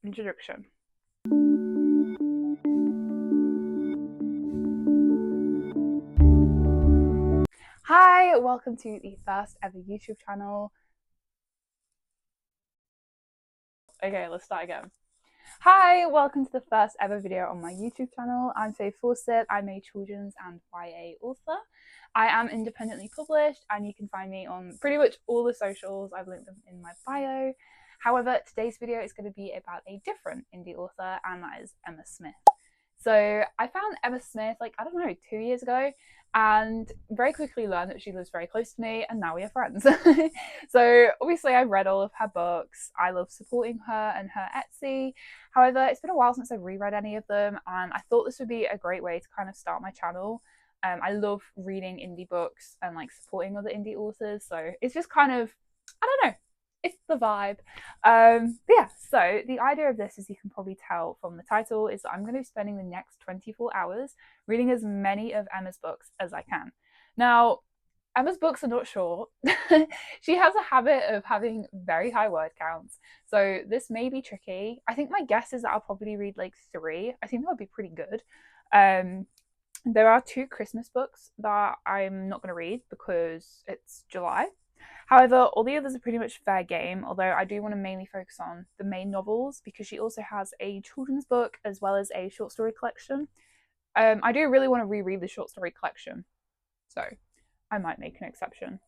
Introduction. Hi, welcome to the first ever YouTube channel. Okay, let's start again. Hi, welcome to the first ever video on my YouTube channel. I'm Faye Fawcett. I'm a children's and YA author. I am independently published and you can find me on pretty much all the socials. I've linked them in my bio. However, today's video is going to be about a different indie author, and that is Emma Smith. So I found Emma Smith, like, I don't know, 2 years ago, and very quickly learned that she lives very close to me, and now we are friends. So obviously I've read all of her books. I love supporting her and her Etsy. However, it's been a while since I've reread any of them, and I thought this would be a great way to kind of start my channel. I love reading indie books and like supporting other indie authors, so it's just kind of, I don't know, it's the vibe. Yeah, so the idea of this, as you can probably tell from the title, is that I'm going to be spending the next 24 hours reading as many of Emma's books as I can. Now, Emma's books are not short. She has a habit of having very high word counts, so this may be tricky. I think my guess is that I'll probably read like 3. I think that would be pretty good. There are 2 Christmas books that I'm not going to read because it's July. However, all the others are pretty much fair game, although I do want to mainly focus on the main novels because she also has a children's book as well as a short story collection. I do really want to reread the short story collection, so I might make an exception.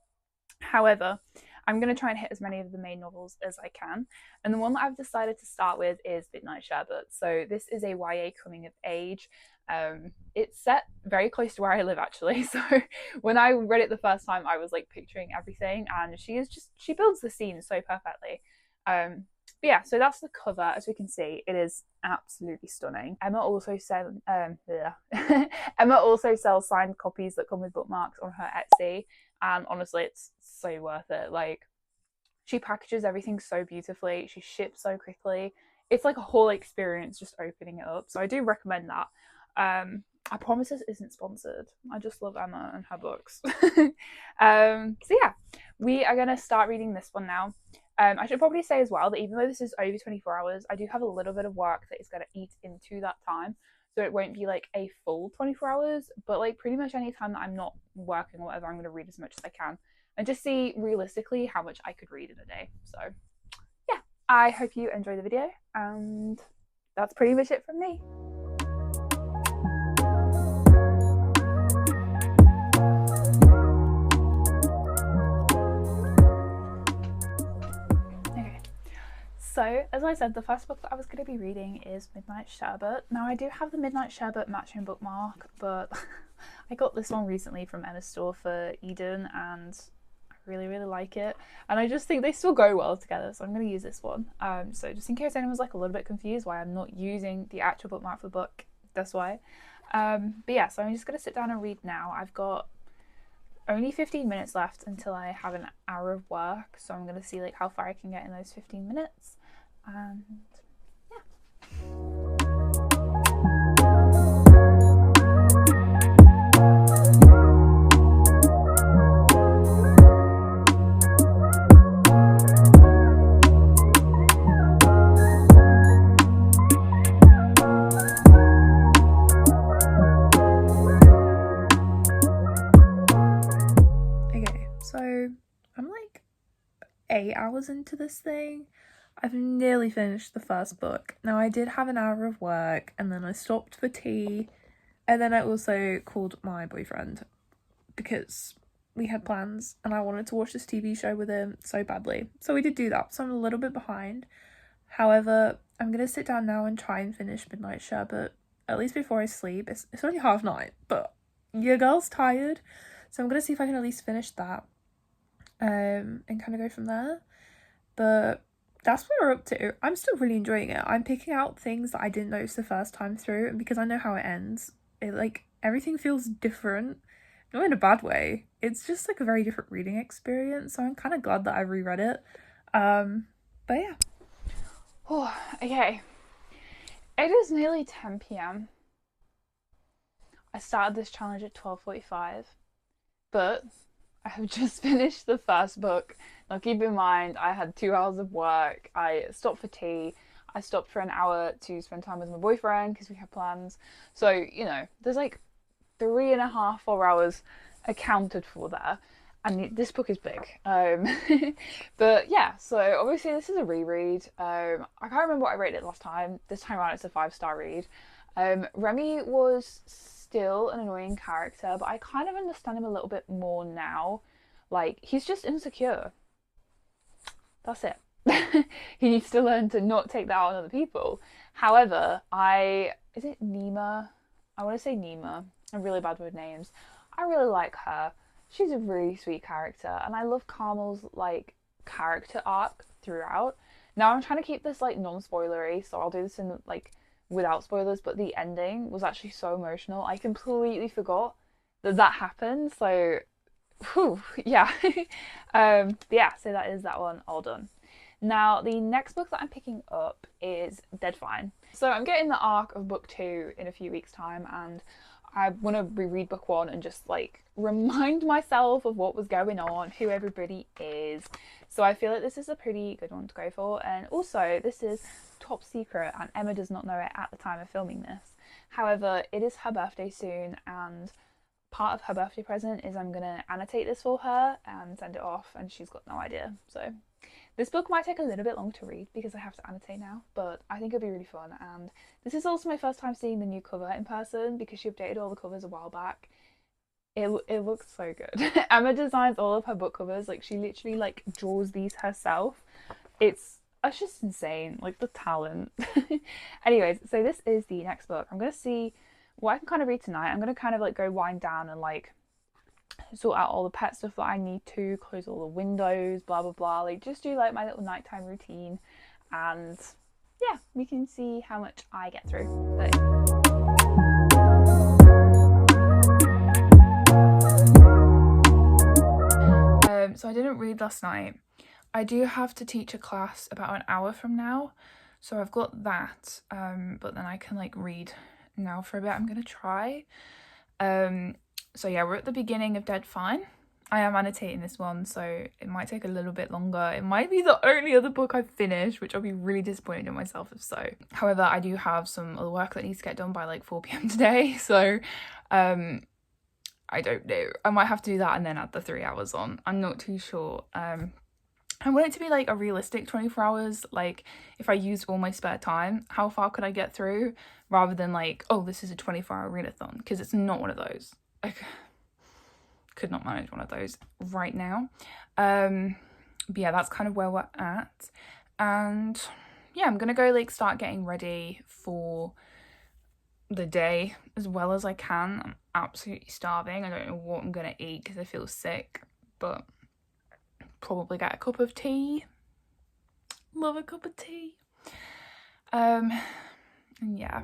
However, I'm going to try and hit as many of the main novels as I can. And the one that I've decided to start with is Midnight Sherbet. So this is a YA coming of age. It's set very close to where I live, actually. So when I read it the first time, I was like picturing everything, and she builds the scene so perfectly. But yeah, so that's the cover. As we can see, it is absolutely stunning. Emma also sells signed copies that come with bookmarks on her Etsy, and honestly, it's so worth it. Like, she packages everything so beautifully, she ships so quickly. It's like a whole experience just opening it up. So I do recommend that. I promise this isn't sponsored. I just love Emma and her books. So yeah, we are gonna start reading this one now. I should probably say as well that even though this is over 24 hours, I do have a little bit of work that is going to eat into that time. So it won't be like a full 24 hours, but like pretty much any time that I'm not working or whatever, I'm going to read as much as I can and just see realistically how much I could read in a day. So yeah, I hope you enjoy the video, and that's pretty much it from me. So, as I said, the first book that I was going to be reading is Midnight Sherbet. Now, I do have the Midnight Sherbet matching bookmark, but I got this one recently from Emma's store for Eden, and I really, really like it. And I just think they still go well together, so I'm going to use this one. So just in case anyone's like a little bit confused why I'm not using the actual bookmark for the book, that's why. But yeah, so I'm just going to sit down and read now. I've got only 15 minutes left until I have an hour of work, so I'm going to see like how far I can get in those 15 minutes. And yeah. Okay, so I'm like 8 hours into this thing. I've nearly finished the first book. Now, I did have an hour of work, and then I stopped for tea, and then I also called my boyfriend because we had plans and I wanted to watch this TV show with him so badly. So we did do that, so I'm a little bit behind. However, I'm going to sit down now and try and finish Midnight Sherbet, at least before I sleep. It's only 9:30, but your girl's tired, so I'm going to see if I can at least finish that and kind of go from there. But that's what we're up to. I'm still really enjoying it. I'm picking out things that I didn't notice the first time through, and because I know how it ends, it like everything feels different. Not in a bad way. It's just like a very different reading experience, so I'm kind of glad that I reread it. But yeah. Oh, okay. It is nearly 10 p.m. I started this challenge at 12:45, but I have just finished the first book. Now keep in mind, I had 2 hours of work, I stopped for tea, I stopped for an hour to spend time with my boyfriend because we had plans. So, you know, there's like 3.5, 4 hours accounted for there. And this book is big. But yeah, so obviously this is a reread. I can't remember what I rated it last time. This time around it's a 5-star read. Remy was still an annoying character, but I kind of understand him a little bit more now. Like, he's just insecure. That's it. He needs to learn to not take that out on other people. However, is it Nima? I want to say Nima. I'm really bad with names. I really like her. She's a really sweet character, and I love Carmel's like character arc throughout. Now I'm trying to keep this like non-spoilery, so I'll do this in like without spoilers, but the ending was actually so emotional. I completely forgot that happened. So whew, yeah. Yeah, so that is that one all done. Now, the next book that I'm picking up is Dead Fine. So I'm getting the arc of book 2 in a few weeks' time, and I want to reread book 1 and just like remind myself of what was going on, who everybody is. So I feel like this is a pretty good one to go for. And also, this is top secret, and Emma does not know it at the time of filming this. However, it is her birthday soon, and part of her birthday present is I'm going to annotate this for her and send it off, and she's got no idea. So this book might take a little bit long to read because I have to annotate now, but I think it'll be really fun. And this is also my first time seeing the new cover in person because she updated all the covers a while back. It looks so good. Emma designs all of her book covers. Like, she literally like draws these herself. It's just insane, like the talent. Anyways, so this is the next book. I'm going to see what I can kind of read tonight. I'm going to kind of like go wind down and like sort out all the pet stuff that I need to, close all the windows, blah blah blah, like just do like my little nighttime routine, and yeah, we can see how much I get through. So I didn't read last night. I do have to teach a class about an hour from now, so I've got that, but then I can like read now for a bit. I'm gonna try. So yeah, we're at the beginning of Dead Fine. I am annotating this one, so it might take a little bit longer. It might be the only other book I've finished, which I'll be really disappointed in myself if so. However, I do have some other work that needs to get done by like 4 p.m. today, so I don't know. I might have to do that and then add the 3 hours on. I'm not too sure. I want it to be like a realistic 24 hours. Like, if I used all my spare time, how far could I get through? Rather than like, oh, this is a 24-hour readathon, because it's not one of those. I could not manage one of those right now. But yeah, that's kind of where we're at. And yeah, I'm gonna go like start getting ready for the day as well as I can. I'm absolutely starving. I don't know what I'm gonna eat because I feel sick, but probably get a cup of tea. Love a cup of tea. And yeah.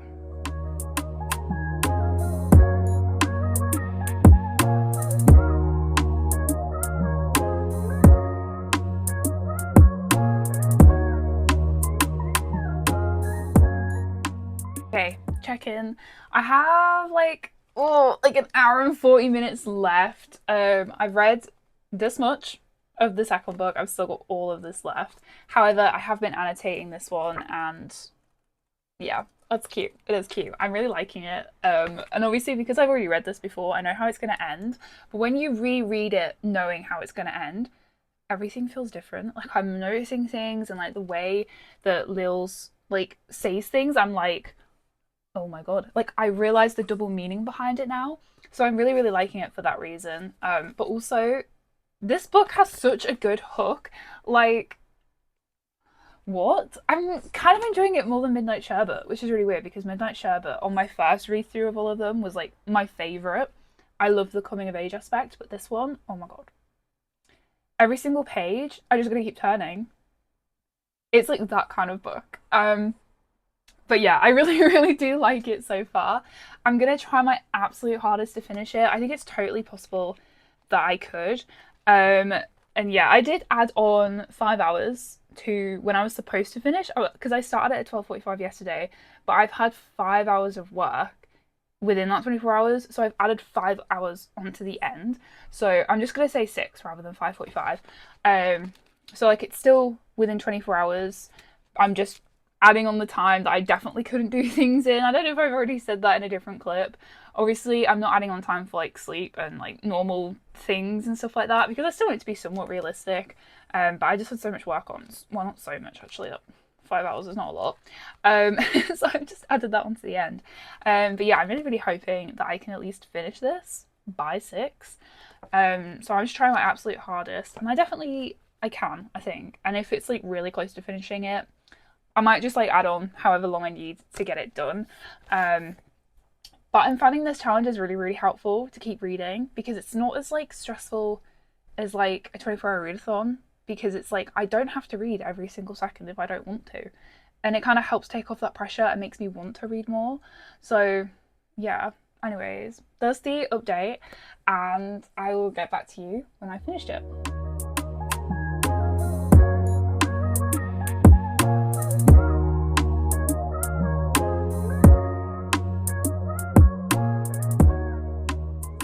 Okay, check in. I have like an hour and 40 minutes left. I've read this much of the second book. I've still got all of this left. However, I have been annotating this one, and yeah, that's cute. It is cute. I'm really liking it. And obviously because I've already read this before, I know how it's going to end. But when you reread it knowing how it's going to end, everything feels different. Like, I'm noticing things, and like the way that Lil's like says things, I'm like, oh my god, like I realize the double meaning behind it now. So I'm really liking it for that reason. But also this book has such a good hook. Like, what? I'm kind of enjoying it more than Midnight Sherbet, which is really weird because Midnight Sherbet on my first read through of all of them was like my favorite. I love the coming of age aspect, but this one, oh my god. Every single page, I'm just gonna keep turning. It's like that kind of book. But yeah, I really do like it so far. I'm gonna try my absolute hardest to finish it. I think it's totally possible that I could. And yeah, I did add on 5 hours to when I was supposed to finish, because I started at 12:45 yesterday, but I've had 5 hours of work within that 24 hours, so I've added 5 hours onto the end. So I'm just gonna say 6 rather than 5:45. So like it's still within 24 hours. I'm just adding on the time that I definitely couldn't do things in. I don't know if I've already said that in a different clip. Obviously, I'm not adding on time for like sleep and like normal things and stuff like that because I still want it to be somewhat realistic. But I just had so much work on. Well, not so much actually. 5 hours is not a lot. So I've just added that one to the end. But yeah, I'm really, really hoping that I can at least finish this by 6. So I'm just trying my absolute hardest, and I can, I think. And if it's like really close to finishing it, I might just like add on however long I need to get it done. But I'm finding this challenge is really, really helpful to keep reading because it's not as like stressful as like a 24-hour readathon, because it's like I don't have to read every single second if I don't want to. And it kind of helps take off that pressure and makes me want to read more. So yeah, anyways, there's the update, and I will get back to you when I finished it.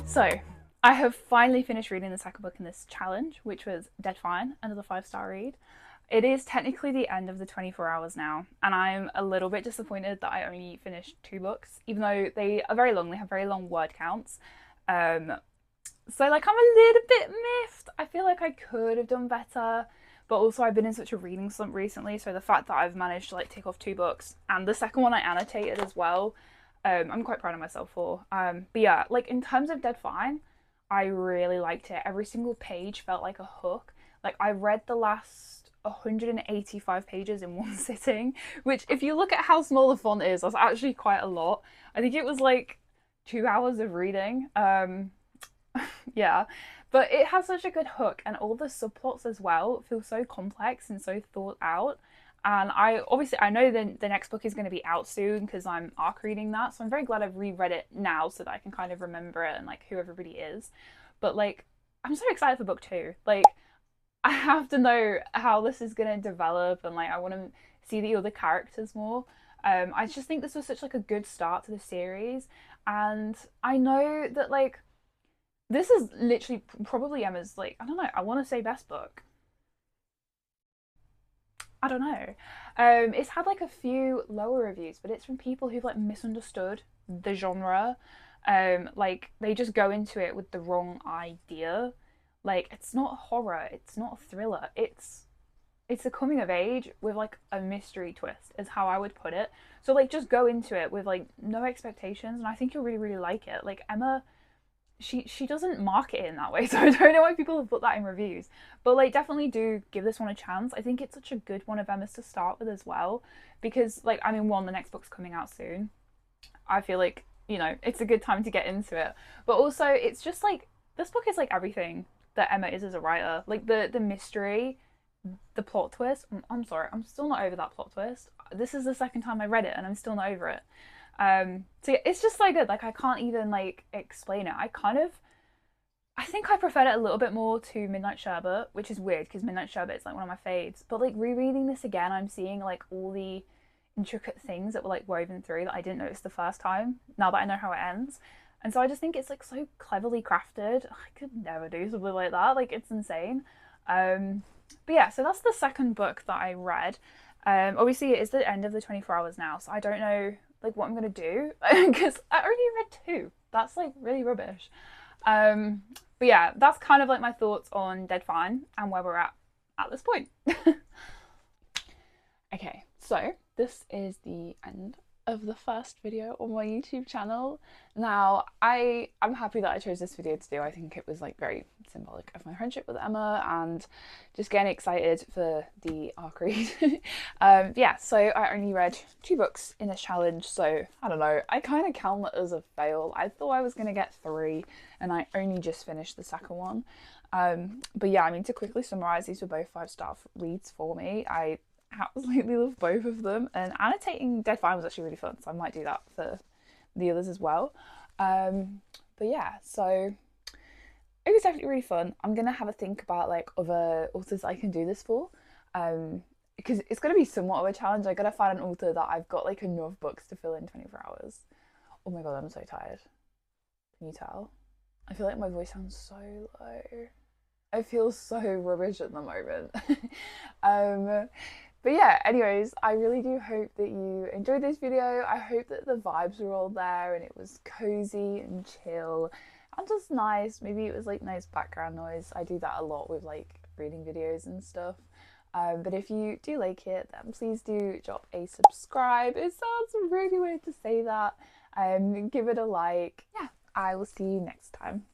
So, I have finally finished reading the second book in this challenge, which was Dead Fine, another 5-star read. It is technically the end of the 24 hours now, and I'm a little bit disappointed that I only finished 2 books, even though they are very long, they have very long word counts. So like I'm a little bit miffed. I feel like I could have done better, but also I've been in such a reading slump recently, so the fact that I've managed to like tick off 2 books, and the second one I annotated as well, I'm quite proud of myself for. But yeah, like in terms of Dead Fine, I really liked it. Every single page felt like a hook. Like I read the last 185 pages in one sitting, which if you look at how small the font is, that's actually quite a lot. I think it was like 2 hours of reading. Yeah, but it has such a good hook, and all the subplots as well feel so complex and so thought out. And I know the next book is going to be out soon because I'm arc reading that, so I'm very glad I've reread it now so that I can kind of remember it and like who everybody is. But like I'm so excited for book 2. Like I have to know how this is going to develop, and like I want to see the other characters more. I just think this was such like a good start to the series, and I know that like this is literally probably Emma's, like, I don't know, I want to say best book. I don't know. It's had like a few lower reviews, but it's from people who've like misunderstood the genre. Like they just go into it with the wrong idea. Like it's not horror, it's not a thriller. It's a coming of age with like a mystery twist is how I would put it. So like just go into it with like no expectations, and I think you'll really, really like it. Like Emma, she doesn't market it in that way, so I don't know why people have put that in reviews. But like definitely do give this one a chance. I think it's such a good one of Emma's to start with as well, because like I mean, one, the next book's coming out soon. I feel like, you know, it's a good time to get into it. But also it's just like this book is like everything that Emma is as a writer. Like the mystery, the plot twist. I'm sorry, I'm still not over that plot twist. This is the second time I read it and I'm still not over it. So yeah, it's just so good. Like I can't even like explain it. I think I preferred it a little bit more to Midnight Sherbet, which is weird because Midnight Sherbet is like one of my faves. But like rereading this again, I'm seeing like all the intricate things that were like woven through that I didn't notice the first time. Now that I know how it ends, and so I just think it's like so cleverly crafted. I could never do something like that. Like it's insane. But yeah, so that's the second book that I read. Obviously, it is the end of the 24 hours now, so I don't know like what I'm gonna do because I already read 2. That's like really rubbish. Um, but yeah, that's kind of like my thoughts on Dead Fine and where we're at this point. Okay, so this is the end of the first video on my YouTube channel. Now, I'm happy that I chose this video to do. I think it was like very symbolic of my friendship with Emma and just getting excited for the arc read. Yeah, so I only read 2 books in this challenge, so I don't know. I kind of count that as a fail. I thought I was going to get 3 and I only just finished the second one. But yeah, I mean, to quickly summarize, these were both 5-star reads for me. I absolutely love both of them, and annotating Dead Fine was actually really fun, so I might do that for the others as well. But yeah, so it was definitely really fun. I'm gonna have a think about like other authors I can do this for, because it's gonna be somewhat of a challenge. I gotta find an author that I've got like enough books to fill in 24 hours. Oh my god, I'm so tired. Can you tell? I feel like my voice sounds so low. I feel so rubbish at the moment. But But yeah, anyways, I really do hope that you enjoyed this video. I hope that the vibes were all there and it was cozy and chill and just nice. Maybe it was like nice background noise. I do that a lot with like reading videos and stuff. But if you do like it, then please do drop a subscribe. It sounds really weird to say that. Give it a like. Yeah, I will see you next time.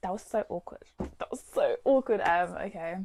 That was so awkward. That was so awkward, okay.